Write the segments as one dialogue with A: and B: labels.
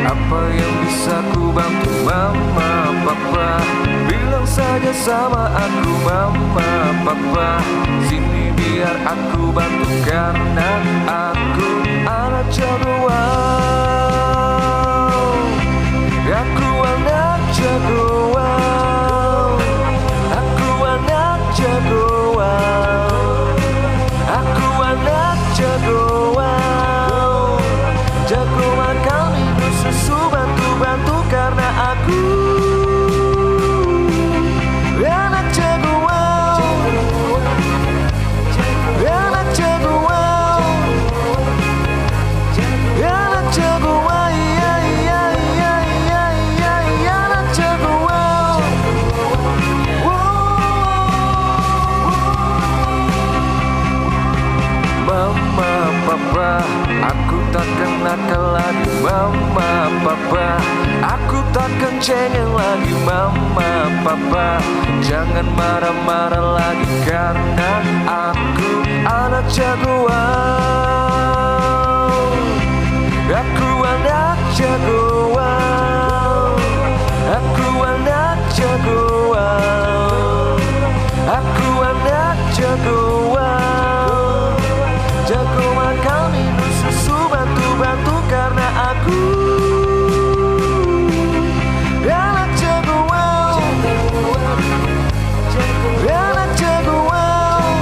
A: Apa yang bisa ku bantu mama, papa? Bilang saja sama aku mama, papa. Sini biar aku bantu karena aku anak jagoan. Aku anak jagoan. Aku anak jagoan. Aku anak jagoan. Jago makan minum susu, bantu-bantu karena aku anak jagoan. Anak jagoan. Anak jagoan. Iya, iya, iya, iya, iya, iya, anak jagoan. Mama, papa, aku takkan nakal lagi mama, papa. Aku takkan cengeng lagi mama, papa. Jangan marah-marah lagi karena aku anak jagoan. Aku anak jagoan. Aku anak jagoan. Aku anak jagoan. Jago makan minum susu, bantu-bantu karena aku anak jagoan. Anak jagoan.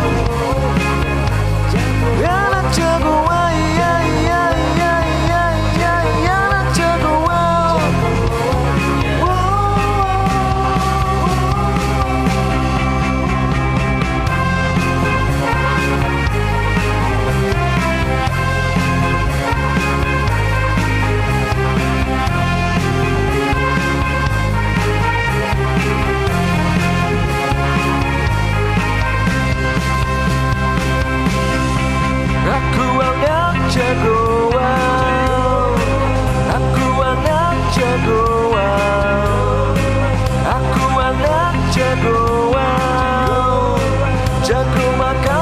A: Anak jagoan. Iya, iya, iya, iya, iya, iya, anak jagoan. Aku anak jagoan. Aku anak jagoan. Aku anak jagoan. Jago makan